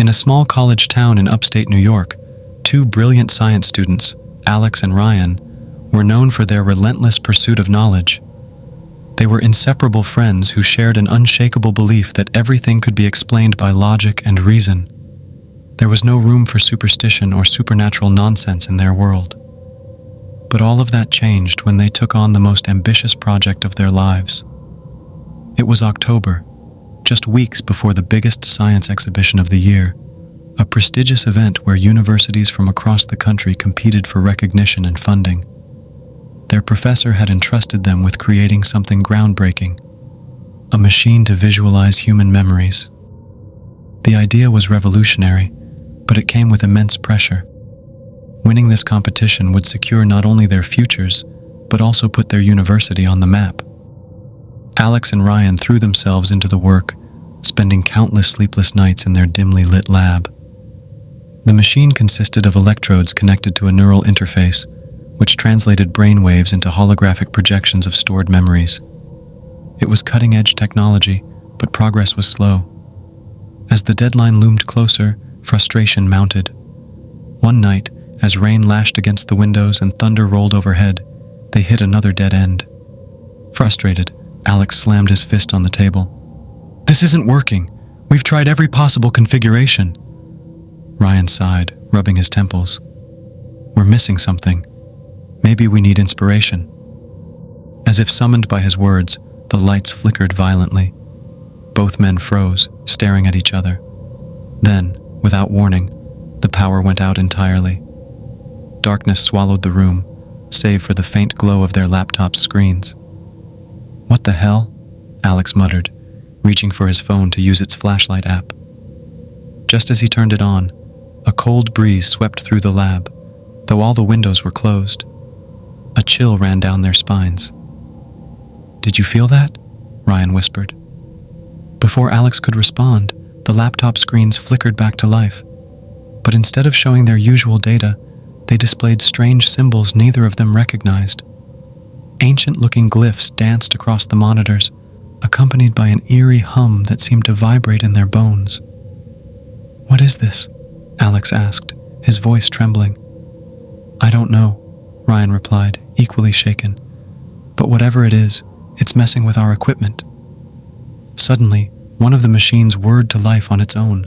In a small college town in upstate New York, two brilliant science students, Alex and Ryan, were known for their relentless pursuit of knowledge. They were inseparable friends who shared an unshakable belief that everything could be explained by logic and reason. There was no room for superstition or supernatural nonsense in their world. But all of that changed when they took on the most ambitious project of their lives. It was October, just weeks before the biggest science exhibition of the year, a prestigious event where universities from across the country competed for recognition and funding. Their professor had entrusted them with creating something groundbreaking, a machine to visualize human memories. The idea was revolutionary, but it came with immense pressure. Winning this competition would secure not only their futures, but also put their university on the map. Alex and Ryan threw themselves into the work, spending countless sleepless nights in their dimly lit lab. The machine consisted of electrodes connected to a neural interface, which translated brainwaves into holographic projections of stored memories. It was cutting-edge technology, but progress was slow. As the deadline loomed closer, frustration mounted. One night, as rain lashed against the windows and thunder rolled overhead, they hit another dead end. Frustrated, Alex slammed his fist on the table. "This isn't working. We've tried every possible configuration." Ryan sighed, rubbing his temples. "We're missing something. Maybe we need inspiration." As if summoned by his words, the lights flickered violently. Both men froze, staring at each other. Then, without warning, the power went out entirely. Darkness swallowed the room, save for the faint glow of their laptop's screens. "What the hell?" Alex muttered, reaching for his phone to use its flashlight app. Just as he turned it on, a cold breeze swept through the lab, though all the windows were closed. A chill ran down their spines. "Did you feel that?" Ryan whispered. Before Alex could respond, the laptop screens flickered back to life. But instead of showing their usual data, they displayed strange symbols neither of them recognized. Ancient-looking glyphs danced across the monitors, accompanied by an eerie hum that seemed to vibrate in their bones. "What is this?" Alex asked, his voice trembling. "I don't know," Ryan replied, equally shaken. "But whatever it is, it's messing with our equipment." Suddenly, one of the machines whirred to life on its own.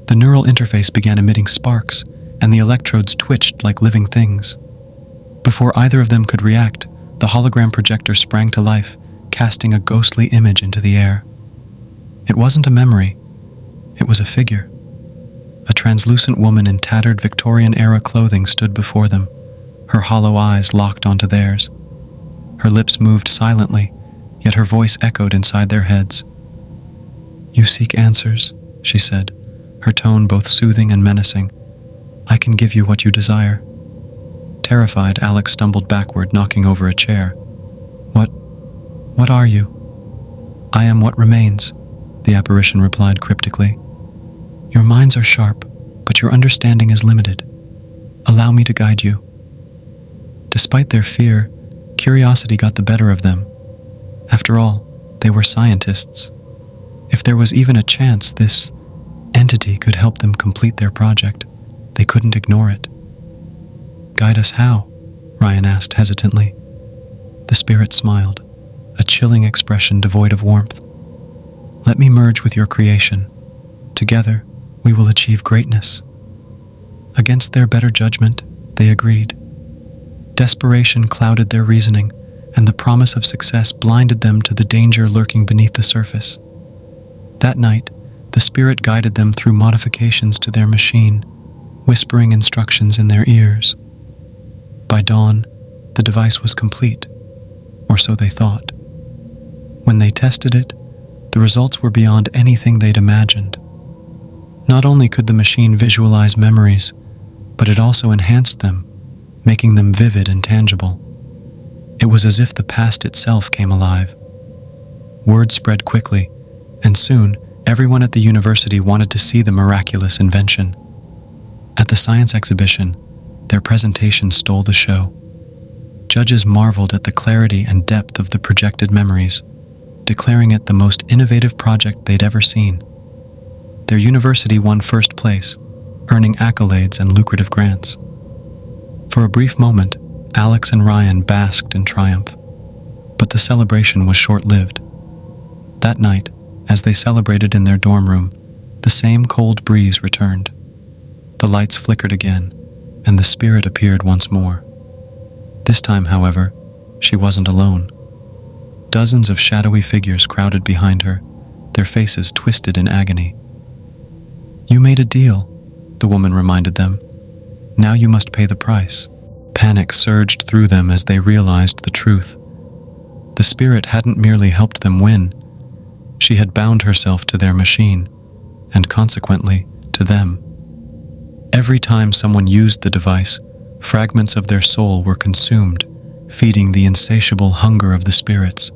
The neural interface began emitting sparks, and the electrodes twitched like living things. Before either of them could react, the hologram projector sprang to life, casting a ghostly image into the air. It wasn't a memory. It was a figure. A translucent woman in tattered Victorian-era clothing stood before them, her hollow eyes locked onto theirs. Her lips moved silently, yet her voice echoed inside their heads. "You seek answers," she said, her tone both soothing and menacing. "I can give you what you desire." Terrified, Alex stumbled backward, knocking over a chair. What are you?" "I am what remains," the apparition replied cryptically. "Your minds are sharp, but your understanding is limited. Allow me to guide you." Despite their fear, curiosity got the better of them. After all, they were scientists. If there was even a chance this entity could help them complete their project, they couldn't ignore it. "Guide us how?" Ryan asked hesitantly. The spirit smiled, a chilling expression devoid of warmth. "Let me merge with your creation. Together, we will achieve greatness." Against their better judgment, they agreed. Desperation clouded their reasoning, and the promise of success blinded them to the danger lurking beneath the surface. That night, the spirit guided them through modifications to their machine, whispering instructions in their ears. By dawn, the device was complete, or so they thought. When they tested it, the results were beyond anything they'd imagined. Not only could the machine visualize memories, but it also enhanced them, making them vivid and tangible. It was as if the past itself came alive. Word spread quickly, and soon everyone at the university wanted to see the miraculous invention. At the science exhibition, their presentation stole the show. Judges marveled at the clarity and depth of the projected memories, declaring it the most innovative project they'd ever seen. their university won first place, earning accolades and lucrative grants. For a brief moment, Alex and Ryan basked in triumph, but the celebration was short-lived. That night, as they celebrated in their dorm room, the same cold breeze returned. The lights flickered again, and the spirit appeared once more. This time, however, she wasn't alone. Dozens of shadowy figures crowded behind her, their faces twisted in agony. "You made a deal," the woman reminded them. "Now you must pay the price." Panic surged through them as they realized the truth. The spirit hadn't merely helped them win. She had bound herself to their machine, and consequently, to them. Every time someone used the device, fragments of their soul were consumed, feeding the insatiable hunger of the spirits.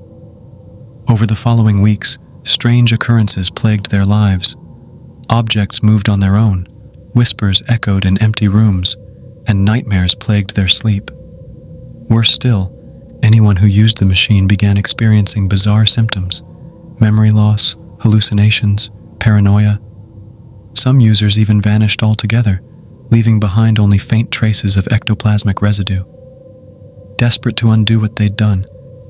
Over the following weeks, strange occurrences plagued their lives. Objects moved on their own, whispers echoed in empty rooms, and nightmares plagued their sleep. Worse still, anyone who used the machine began experiencing bizarre symptoms: memory loss, hallucinations, paranoia. Some users even vanished altogether, leaving behind only faint traces of ectoplasmic residue. Desperate to undo what they'd done,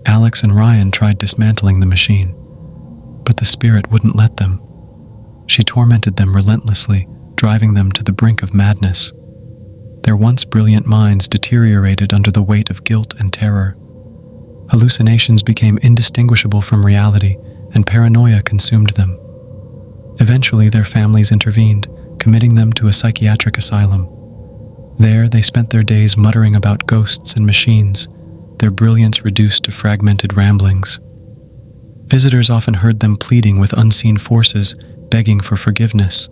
Alex and Ryan tried dismantling the machine, but the spirit wouldn't let them. She tormented them relentlessly, driving them to the brink of madness. Their once brilliant minds deteriorated under the weight of guilt and terror. Hallucinations became indistinguishable from reality, and paranoia consumed them. Eventually, their families intervened, committing them to a psychiatric asylum. There, they spent their days muttering about ghosts and machines, their brilliance reduced to fragmented ramblings. Visitors often heard them pleading with unseen forces, begging for forgiveness.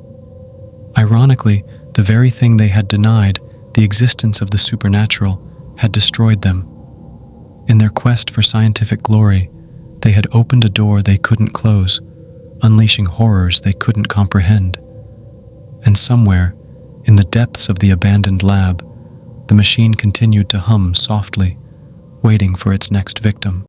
Ironically, the very thing they had denied, the existence of the supernatural, had destroyed them. In their quest for scientific glory, they had opened a door they couldn't close, unleashing horrors they couldn't comprehend. And somewhere, in the depths of the abandoned lab, the machine continued to hum softly, waiting for its next victim.